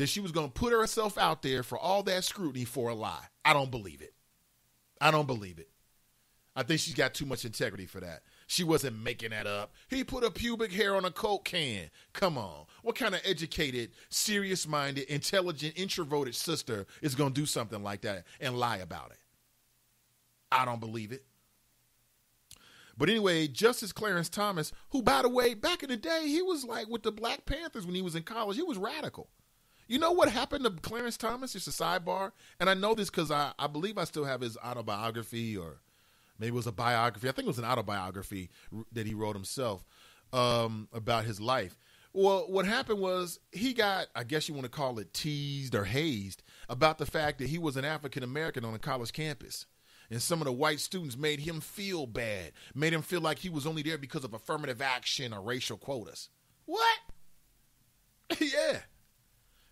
that she was going to put herself out there for all that scrutiny for a lie. I don't believe it. I don't believe it. I think she's got too much integrity for that. She wasn't making that up. He put a pubic hair on a Coke can. Come on. What kind of educated, serious-minded, intelligent, introverted sister is going to do something like that and lie about it? I don't believe it. But anyway, Justice Clarence Thomas, who, by the way, back in the day, he was like with the Black Panthers when he was in college. He was radical. You know what happened to Clarence Thomas? Just a sidebar. And I know this because I believe I still have his autobiography, or maybe it was a biography. I think it was an autobiography that he wrote himself about his life. Well, what happened was he got, I guess you want to call it teased or hazed, about the fact that he was an African-American on a college campus. And some of the white students made him feel bad, made him feel like he was only there because of affirmative action or racial quotas. What? Yeah.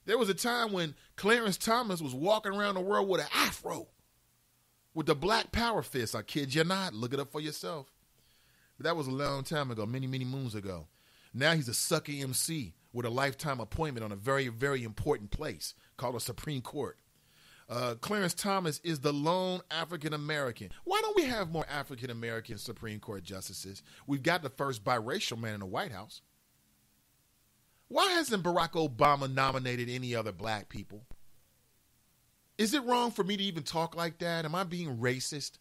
There was a time when Clarence Thomas was walking around the world with an afro, with the Black Power fist. I kid you not. Look it up for yourself. But that was a long time ago, many, many moons ago. Now he's a sucker MC with a lifetime appointment on a very, very important place called the Supreme Court. Clarence Thomas is the lone African-American. Why don't we have more African-American Supreme Court justices? We've got the first biracial man in the White House. Why hasn't Barack Obama nominated any other black people? Is it wrong for me to even talk like that? Am I being racist?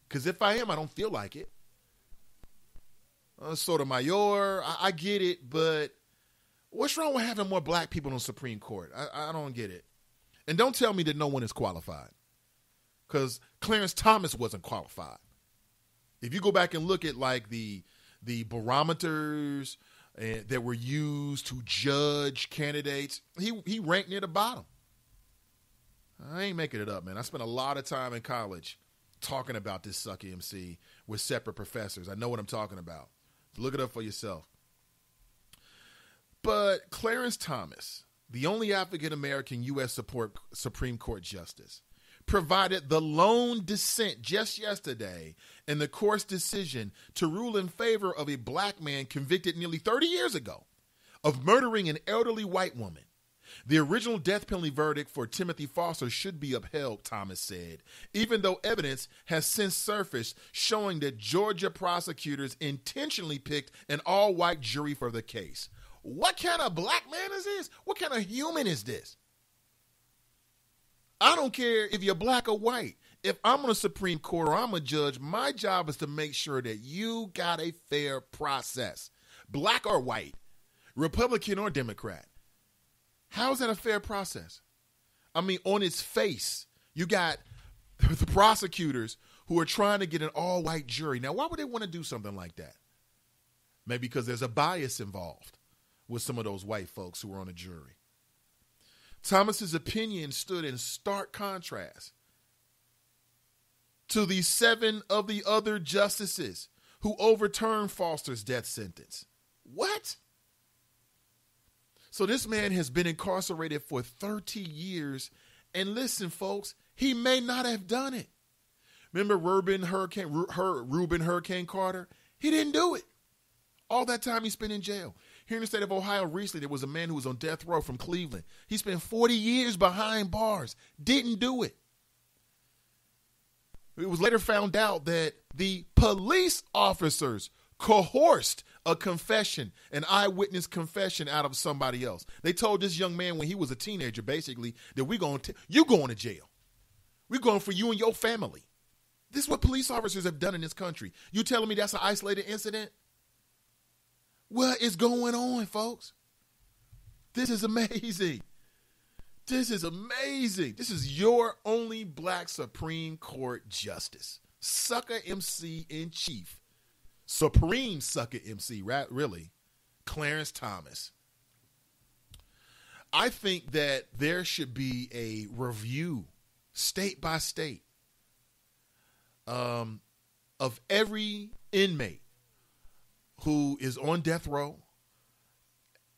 Because if I am, I don't feel like it. Sotomayor, I get it, but what's wrong with having more black people on the Supreme Court? I don't get it. And don't tell me that no one is qualified, because Clarence Thomas wasn't qualified. If you go back and look at like the barometers that were used to judge candidates, he ranked near the bottom. I ain't making it up, man. I spent a lot of time in college talking about this sucker MC with separate professors. I know what I'm talking about. Look it up for yourself. But Clarence Thomas, the only African-American U.S. Supreme Court justice, provided the lone dissent just yesterday in the court's decision to rule in favor of a black man convicted nearly 30 years ago of murdering an elderly white woman. The original death penalty verdict for Timothy Foster should be upheld, Thomas said, even though evidence has since surfaced showing that Georgia prosecutors intentionally picked an all-white jury for the case. What kind of black man is this? What kind of human is this? I don't care if you're black or white. If I'm on a Supreme Court or I'm a judge, my job is to make sure that you got a fair process. Black or white, Republican or Democrat. How is that a fair process? I mean, on its face, you got the prosecutors who are trying to get an all-white jury. Now, why would they want to do something like that? Maybe because there's a bias involved with some of those white folks who were on the jury. Thomas's opinion stood in stark contrast to the 7 of the other justices who overturned Foster's death sentence. What? So this man has been incarcerated for 30 years. And listen, folks, he may not have done it. Remember Reuben Hurricane Carter? He didn't do it. All that time he spent in jail. Here in the state of Ohio recently, there was a man who was on death row from Cleveland. He spent 40 years behind bars. Didn't do it. It was later found out that the police officers coerced a confession, an eyewitness confession out of somebody else. They told this young man when he was a teenager, basically, that you're going to jail. We're going for you and your family. This is what police officers have done in this country. You telling me that's an isolated incident? What is going on, folks? This is amazing. This is amazing. This is your only black Supreme Court justice. Sucker MC in chief. Supreme sucker MC, really. Clarence Thomas. I think that there should be a review, state by state, of every inmate who is on death row,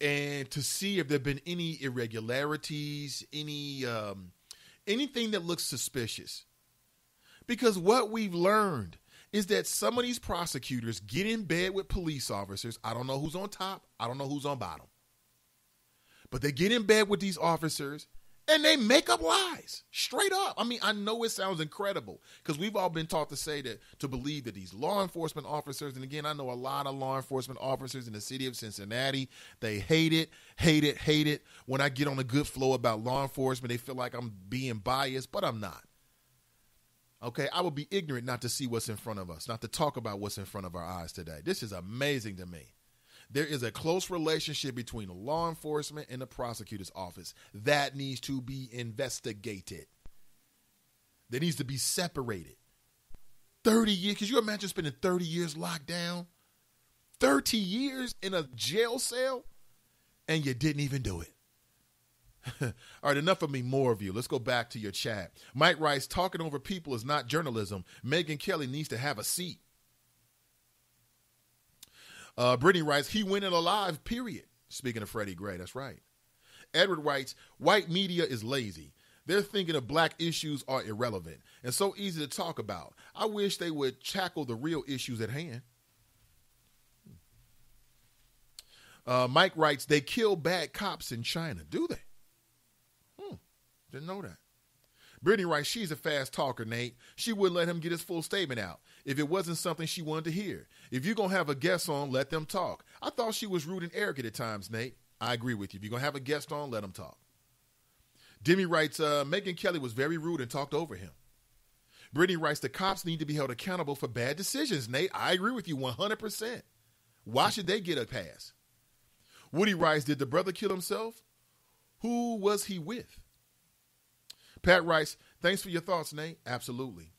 and to see if there have been any irregularities, anything that looks suspicious. Because what we've learned is that some of these prosecutors get in bed with police officers. I don't know who's on top. I don't know who's on bottom. But they get in bed with these officers and they make up lies straight up. I mean, I know it sounds incredible because we've all been taught to say that, to believe that these law enforcement officers, and again, I know a lot of law enforcement officers in the city of Cincinnati, they hate it. When I get on a good flow about law enforcement, they feel like I'm being biased, but I'm not. Okay, I would be ignorant not to see what's in front of us, not to talk about what's in front of our eyes today. This is amazing to me. There is a close relationship between law enforcement and the prosecutor's office that needs to be investigated. That needs to be separated. 30 years, could you imagine spending 30 years locked down? 30 years in a jail cell, and you didn't even do it. All right, enough of me, more of you. Let's go back to your chat. Mike writes, talking over people is not journalism. Megyn Kelly needs to have a seat. Brittany writes, he went in alive, period. Speaking of Freddie Gray, that's right. Edward writes, white media is lazy. They're thinking of black issues are irrelevant and so easy to talk about. I wish they would tackle the real issues at hand. Mike writes, they kill bad cops in China. Do they? Didn't know that. Brittany writes, she's a fast talker, Nate. She wouldn't let him get his full statement out if it wasn't something she wanted to hear. If you're going to have a guest on, let them talk. I thought she was rude and arrogant at times, Nate. I agree with you. If you're going to have a guest on, let them talk. Demi writes, Megyn Kelly was very rude and talked over him. Brittany writes, the cops need to be held accountable for bad decisions, Nate. I agree with you 100%. Why should they get a pass? Woody writes, did the brother kill himself? Who was he with? Pat writes, thanks for your thoughts, Nate. Absolutely.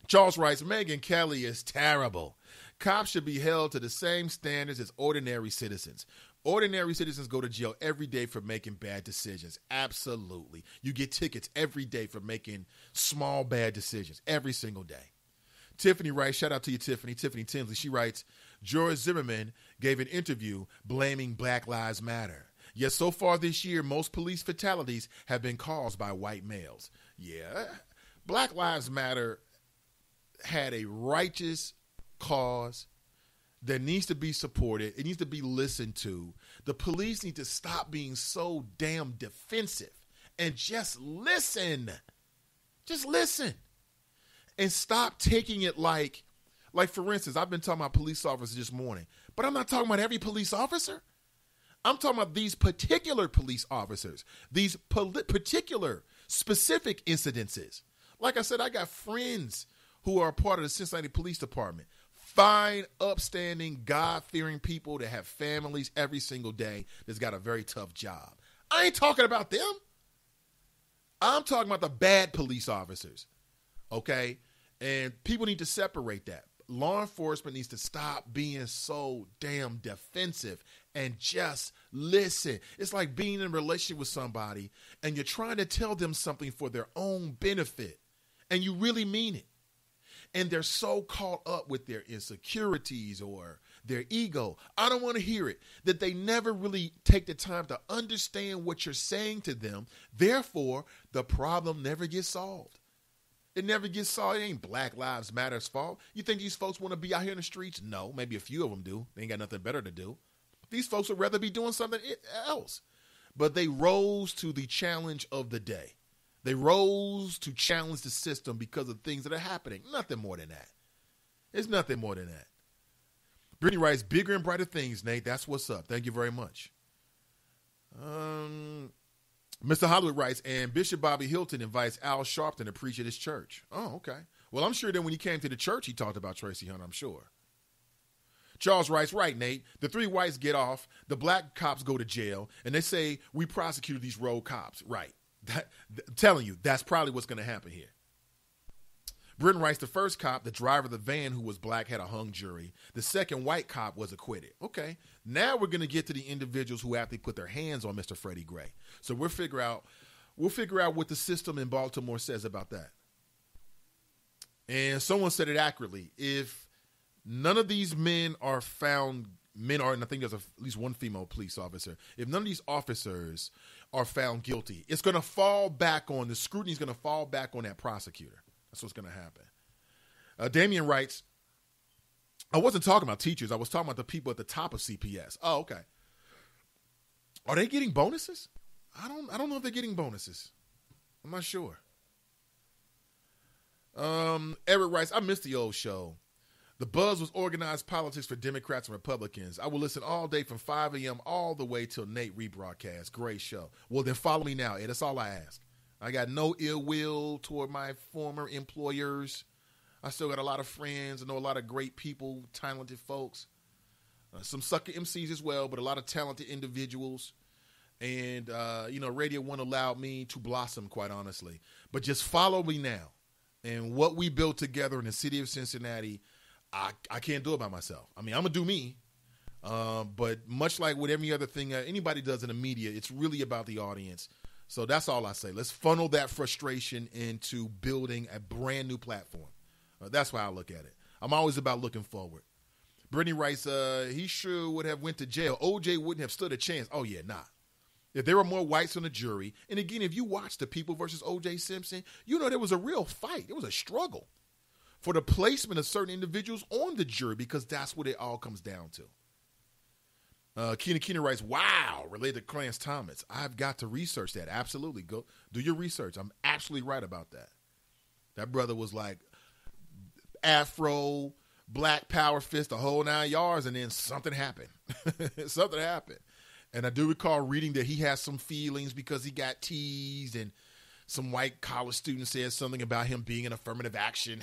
Charles writes, Megyn Kelly is terrible. Cops should be held to the same standards as ordinary citizens. Ordinary citizens go to jail every day for making bad decisions. Absolutely. You get tickets every day for making small bad decisions every single day. Tiffany writes, shout out to you, Tiffany Tinsley. She writes, George Zimmerman gave an interview blaming Black Lives Matter. Yet so far this year, most police fatalities have been caused by white males. Yeah, Black Lives Matter had a righteous cause that needs to be supported. It needs to be listened to. The police need to stop being so damn defensive and just listen. Just listen. And stop taking it like for instance, I've been talking about police officers this morning, but I'm not talking about every police officer. I'm talking about these particular police officers, these particular specific incidences. Like I said, I got friends who are a part of the Cincinnati Police Department. Fine, upstanding, God-fearing people that have families every single day that's got a very tough job. I ain't talking about them. I'm talking about the bad police officers, okay? And people need to separate that. Law enforcement needs to stop being so damn defensive and just listen. It's like being in a relationship with somebody and you're trying to tell them something for their own benefit and you really mean it. And they're so caught up with their insecurities or their ego. I don't want to hear it. That they never really take the time to understand what you're saying to them. Therefore, the problem never gets solved. It never gets solved. It ain't Black Lives Matter's fault. You think these folks want to be out here in the streets? No, maybe a few of them do. They ain't got nothing better to do. These folks would rather be doing something else. But they rose to the challenge of the day. They rose to challenge the system because of things that are happening. Nothing more than that. It's nothing more than that. Brittany writes, bigger and brighter things, Nate. That's what's up. Thank you very much. Mr. Hollywood writes, and Bishop Bobby Hilton invites Al Sharpton to preach at his church. Oh, okay. Well, I'm sure that when he came to the church, he talked about Tracy Hunter, I'm sure. Charles writes, right, Nate, the three whites get off, the black cops go to jail, and they say we prosecuted these rogue cops. Right. I'm telling you, that's probably what's going to happen here. Britton writes, the first cop, the driver of the van who was black, had a hung jury. The second white cop was acquitted. Okay, now we're going to get to the individuals who actually put their hands on Mr. Freddie Gray. So we'll figure out what the system in Baltimore says about that. And someone said it accurately. If none of these men are found, and I think there's at least one female police officer, if none of these officers are found guilty, it's going to fall back on, the scrutiny is going to fall back on that prosecutor. That's what's going to happen. Damian writes, I wasn't talking about teachers. I was talking about the people at the top of CPS. Oh, okay. Are they getting bonuses? I don't know if they're getting bonuses. I'm not sure. Eric writes, I missed the old show. The buzz was organized politics for Democrats and Republicans. I will listen all day from 5 a.m. all the way till Nate rebroadcast. Great show. Well, then follow me now, Ed. That's all I ask. I got no ill will toward my former employers. I still got a lot of friends. I know a lot of great people, talented folks. Some sucker MCs as well, but a lot of talented individuals. And, Radio 1 allowed me to blossom, quite honestly. But just follow me now. And what we built together in the city of Cincinnati, I can't do it by myself. I mean, I'm going to do me. But much like with every other thing anybody does in the media, it's really about the audience. So that's all I say. Let's funnel that frustration into building a brand new platform. That's why I look at it. I'm always about looking forward. Brittany writes, he sure would have went to jail. OJ wouldn't have stood a chance. Oh, yeah, nah. If there were more whites on the jury, and again, if you watch the People versus O.J. Simpson, you know there was a real fight. It was a struggle for the placement of certain individuals on the jury because that's what it all comes down to. Keena writes, wow, related to Clarence Thomas. I've got to research that. Absolutely. Go do your research. I'm actually right about that. That brother was like Afro, Black Power fist, the whole 9 yards, and then something happened. Something happened. And I do recall reading that he has some feelings because he got teased and some white college student said something about him being an affirmative action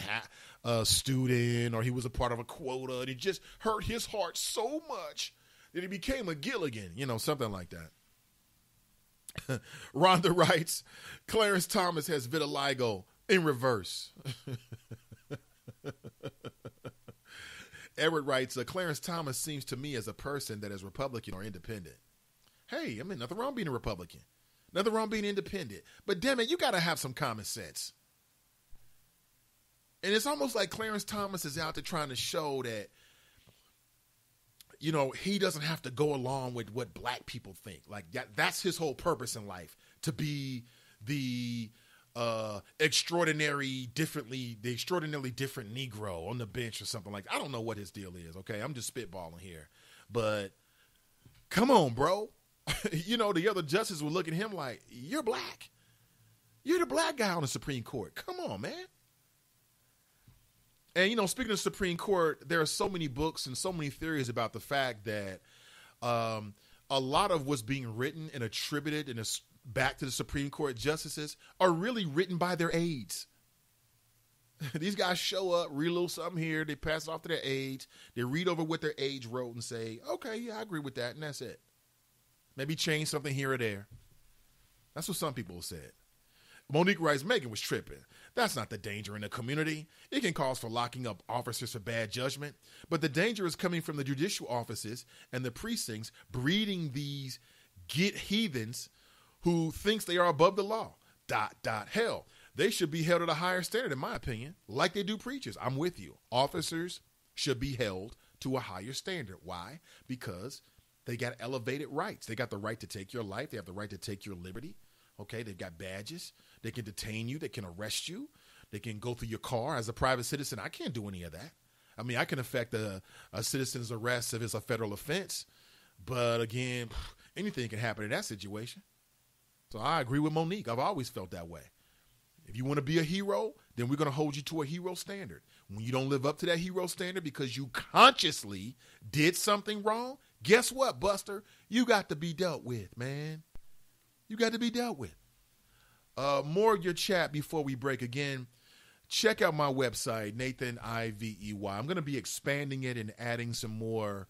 student or he was a part of a quota. And it just hurt his heart so much that he became a Gilligan, something like that. Rhonda writes, Clarence Thomas has vitiligo in reverse. Edward writes, Clarence Thomas seems to me as a person that is Republican or independent. Hey, I mean, nothing wrong being a Republican. Nothing wrong being independent. But damn it, you got to have some common sense. And it's almost like Clarence Thomas is out there trying to show that, he doesn't have to go along with what black people think. Like that's his whole purpose in life, to be the extraordinarily different Negro on the bench or something like that. I don't know what his deal is, okay? I'm just spitballing here. But come on, bro. The other justices would look at him like, you're black. You're the black guy on the Supreme Court. Come on, man. And, speaking of Supreme Court, there are so many books and so many theories about the fact that a lot of what's being written and attributed back to the Supreme Court justices are really written by their aides. These guys show up, read a little something here, they pass it off to their aides, they read over what their aides wrote and say, okay, yeah, I agree with that, and that's it. Maybe change something here or there. That's what some people said. Monique writes, Megan was tripping. That's not the danger in the community. It can cause for locking up officers for bad judgment, but the danger is coming from the judicial offices and the precincts breeding these heathens who thinks they are above the law. ... Hell, they should be held at a higher standard, in my opinion, like they do preachers. I'm with you. Officers should be held to a higher standard. Why? Because they got elevated rights. They got the right to take your life. They have the right to take your liberty. Okay, they've got badges. They can detain you. They can arrest you. They can go through your car. As a private citizen, I can't do any of that. I mean, I can affect a citizen's arrest if it's a federal offense. But again, anything can happen in that situation. So I agree with Monique. I've always felt that way. If you want to be a hero, then we're going to hold you to a hero standard. When you don't live up to that hero standard because you consciously did something wrong, guess what, Buster? You got to be dealt with, man. You got to be dealt with. More of your chat before we break again. Check out my website, Nathan Ivey. I'm going to be expanding it and adding some more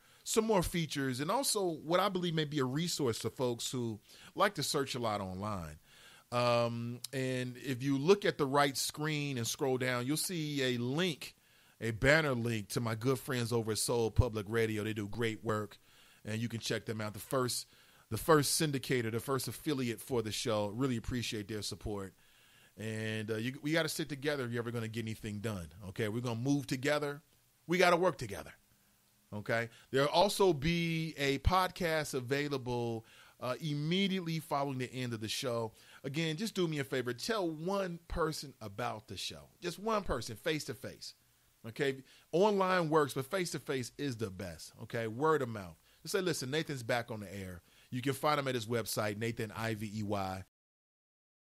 features and also what I believe may be a resource to folks who like to search a lot online. And if you look at the right screen and scroll down, you'll see a banner link to my good friends over at Soul Public Radio. They do great work, and you can check them out. The first syndicator, the first affiliate for the show. Really appreciate their support. And we got to sit together if you're ever going to get anything done. Okay, we're going to move together. We got to work together. Okay, there'll also be a podcast available immediately following the end of the show. Again, just do me a favor. Tell one person about the show. Just one person, face to face. Okay, online works, but face to face is the best. Okay, word of mouth. Just say, listen, Nathan's back on the air. You can find him at his website, Nathan Ivey,